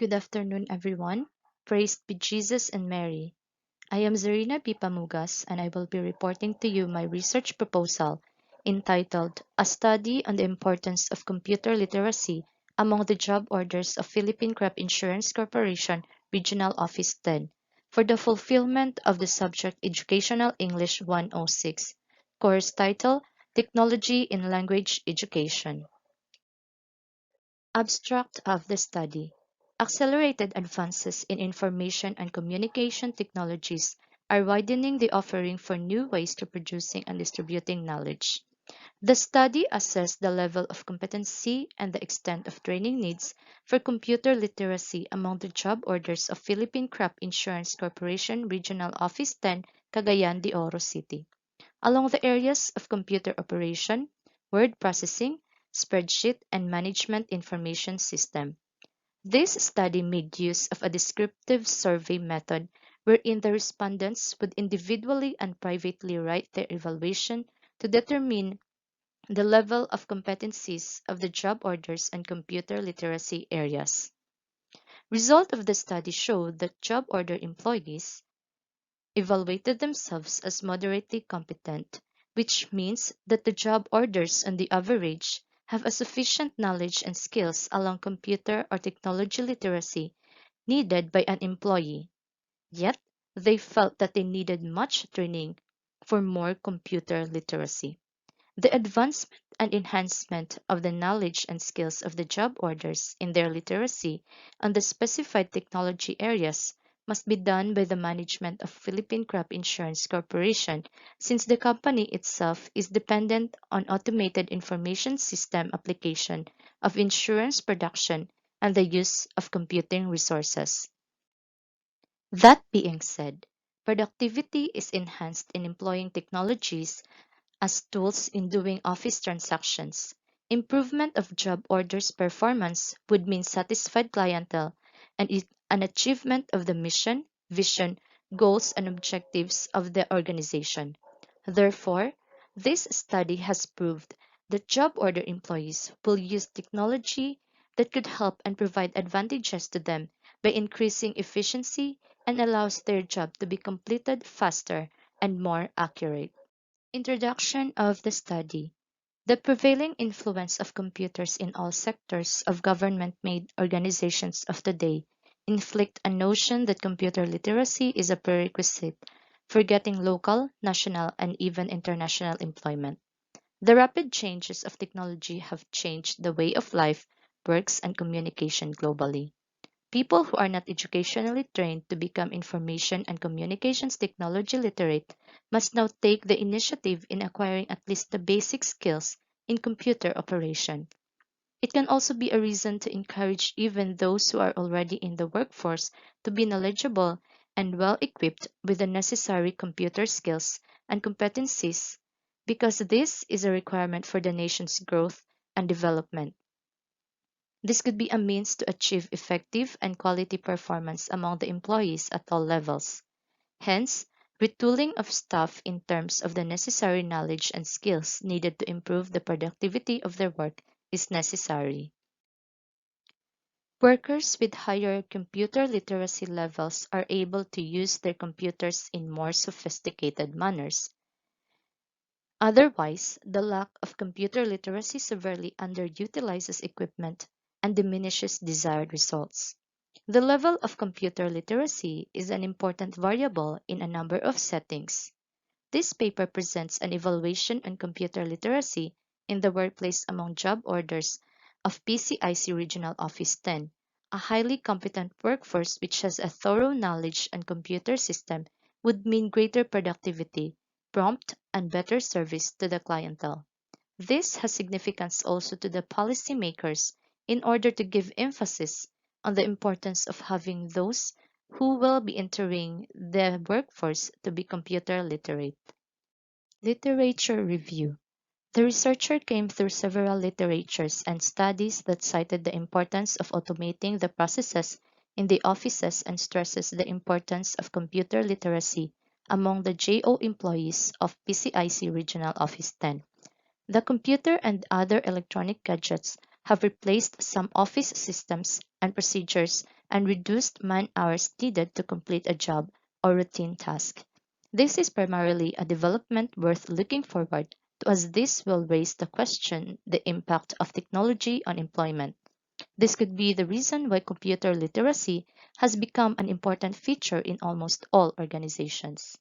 Good afternoon, everyone. Praised be Jesus and Mary. I am Zarina B. Pamugas, and I will be reporting to you my research proposal entitled A Study on the Importance of Computer Literacy Among the Job Orders of Philippine Crop Insurance Corporation Regional Office 10 for the fulfillment of the subject Educational English 106, course title Technology in Language Education. Abstract of the study. Accelerated advances in information and communication technologies are widening the offering for new ways to producing and distributing knowledge. The study assessed the level of competency and the extent of training needs for computer literacy among the job orders of Philippine Crop Insurance Corporation Regional Office 10, Cagayan de Oro City along the areas of computer operation, word processing, spreadsheet, and management information system. This study made use of a descriptive survey method wherein the respondents would individually and privately write their evaluation to determine the level of competencies of the job orders and computer literacy areas. Result of the study showed that job order employees evaluated themselves as moderately competent, which means that the job orders on the average have a sufficient knowledge and skills along computer or technology literacy needed by an employee. Yet, they felt that they needed much training for more computer literacy. The advancement and enhancement of the knowledge and skills of the job orders in their literacy on the specified technology areas must be done by the management of Philippine Crop Insurance Corporation since the company itself is dependent on automated information system application of insurance production and the use of computing resources. That being said, productivity is enhanced in employing technologies as tools in doing office transactions. Improvement of job orders performance would mean satisfied clientele and an achievement of the mission, vision, goals, and objectives of the organization. Therefore, this study has proved that job order employees will use technology that could help and provide advantages to them by increasing efficiency and allows their job to be completed faster and more accurate. Introduction of the study. The prevailing influence of computers in all sectors of government-made organizations of today inflict a notion that computer literacy is a prerequisite for getting local, national, and even international employment. The rapid changes of technology have changed the way of life, works, and communication globally. People who are not educationally trained to become information and communications technology literate must now take the initiative in acquiring at least the basic skills in computer operation. It can also be a reason to encourage even those who are already in the workforce to be knowledgeable and well equipped with the necessary computer skills and competencies because this is a requirement for the nation's growth and development. This could be a means to achieve effective and quality performance among the employees at all levels. Hence, retooling of staff in terms of the necessary knowledge and skills needed to improve the productivity of their work is necessary. Workers with higher computer literacy levels are able to use their computers in more sophisticated manners. Otherwise, the lack of computer literacy severely underutilizes equipment and diminishes desired results. The level of computer literacy is an important variable in a number of settings. This paper presents an evaluation on computer literacy in the workplace among job orders of PCIC Regional Office 10, a highly competent workforce which has a thorough knowledge on computer system would mean greater productivity, prompt and better service to the clientele. This has significance also to the policymakers in order to give emphasis on the importance of having those who will be entering the workforce to be computer literate. Literature review. The researcher came through several literatures and studies that cited the importance of automating the processes in the offices and stresses the importance of computer literacy among the JO employees of PCIC Regional Office 10. The computer and other electronic gadgets have replaced some office systems and procedures and reduced man hours needed to complete a job or routine task. This is primarily a development worth looking forward to, as this will raise the question the impact of technology on employment. This could be the reason why computer literacy has become an important feature in almost all organizations.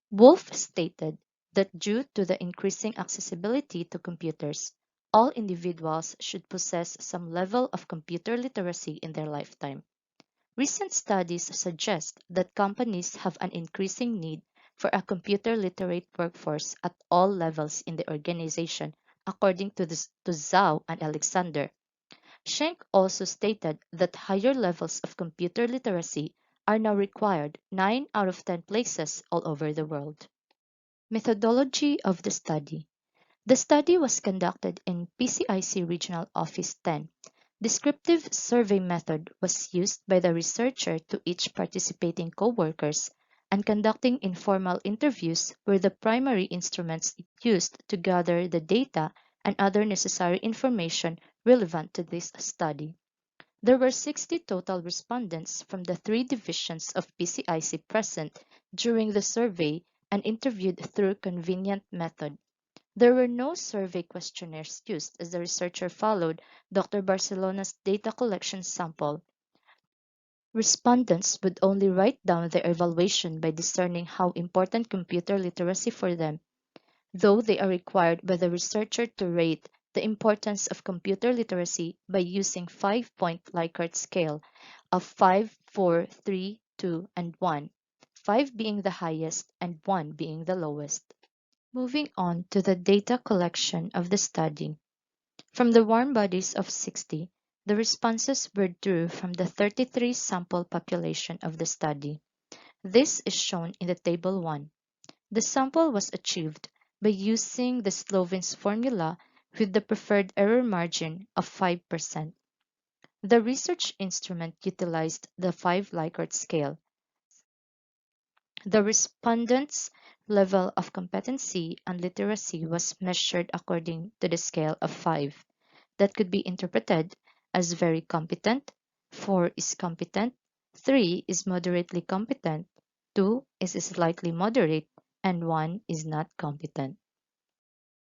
Wolf stated that due to the increasing accessibility to computers, all individuals should possess some level of computer literacy in their lifetime. Recent studies suggest that companies have an increasing need for a computer literate workforce at all levels in the organization, according to Zhao and Alexander. Schenk also stated that higher levels of computer literacy are now required 9 out of 10 places all over the world. Methodology of the study. The study was conducted in PCIC Regional Office 10. Descriptive survey method was used by the researcher to each participating coworkers, and conducting informal interviews were the primary instruments used to gather the data and other necessary information relevant to this study. There were 60 total respondents from the three divisions of PCIC present during the survey and interviewed through convenient method. There were no survey questionnaires used as the researcher followed Dr. Barcelona's data collection sample. Respondents would only write down their evaluation by discerning how important computer literacy for them, though they are required by the researcher to rate the importance of computer literacy by using 5-point Likert scale of 5, 4, 3, 2, and 1, 5 being the highest and 1 being the lowest. Moving on to the data collection of the study. From the warm bodies of 60, the responses were drew from the 33 sample population of the study. This is shown in the table 1. The sample was achieved by using the Sloven's formula with the preferred error margin of 5%. The research instrument utilized the 5 Likert scale. The respondents' level of competency and literacy was measured according to the scale of 5, that could be interpreted as very competent, 4 is competent, 3 is moderately competent, 2 is slightly moderate, and 1 is not competent.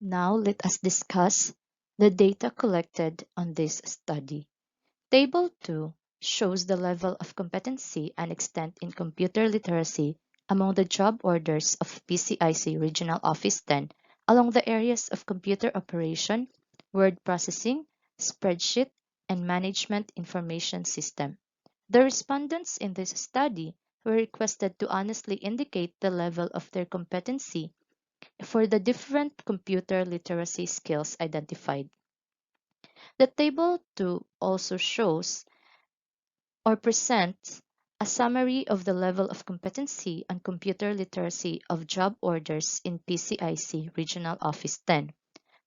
Now let us discuss the data collected on this study. Table 2 shows the level of competency and extent in computer literacy among the job orders of PCIC Regional Office 10 along the areas of computer operation, word processing, spreadsheet, and management information system. The respondents in this study were requested to honestly indicate the level of their competency for the different computer literacy skills identified. The table 2 also shows or presents a summary of the level of competency and computer literacy of job orders in PCIC Regional Office 10.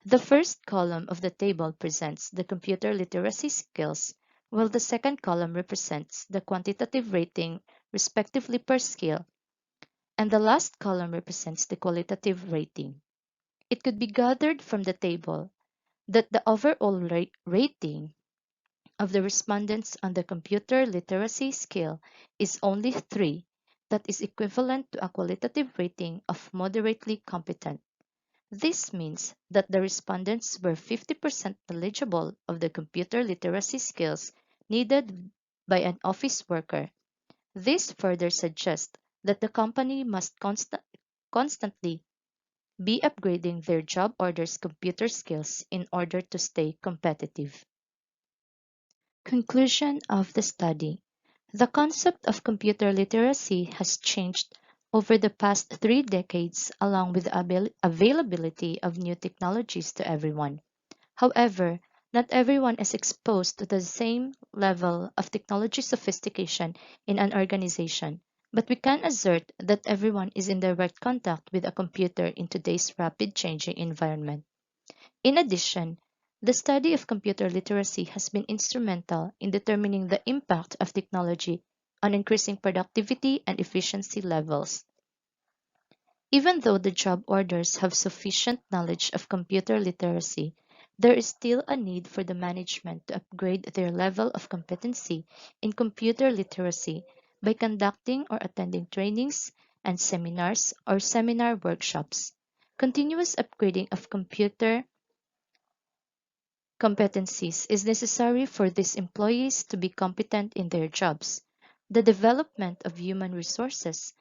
The first column of the table presents the computer literacy skills, while the second column represents the quantitative rating respectively per skill, and the last column represents the qualitative rating. It could be gathered from the table that the overall rating of the respondents on the computer literacy scale is only 3, that is equivalent to a qualitative rating of moderately competent. This means that the respondents were 50% knowledgeable of the computer literacy skills needed by an office worker. This further suggests that the company must constantly be upgrading their job orders' computer skills in order to stay competitive. Conclusion of the study. The concept of computer literacy has changed over the past 3 decades along with the availability of new technologies to everyone. However, not everyone is exposed to the same level of technology sophistication in an organization, but we can assert that everyone is in direct contact with a computer in today's rapid changing environment. In addition, the study of computer literacy has been instrumental in determining the impact of technology on increasing productivity and efficiency levels. Even though the job orders have sufficient knowledge of computer literacy, there is still a need for the management to upgrade their level of competency in computer literacy by conducting or attending trainings and seminars or seminar workshops. Continuous upgrading of computer competencies is necessary for these employees to be competent in their jobs. The development of human resources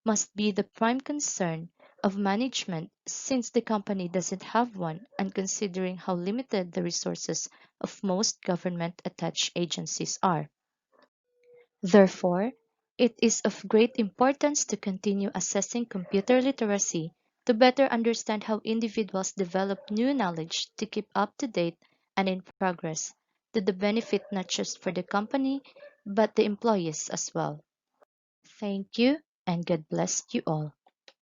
must be the prime concern of management since the company doesn't have one and considering how limited the resources of most government attached agencies are. Therefore, it is of great importance to continue assessing computer literacy to better understand how individuals develop new knowledge to keep up to date and in progress, to the benefit not just for the company but the employees as well. Thank you and God bless you all.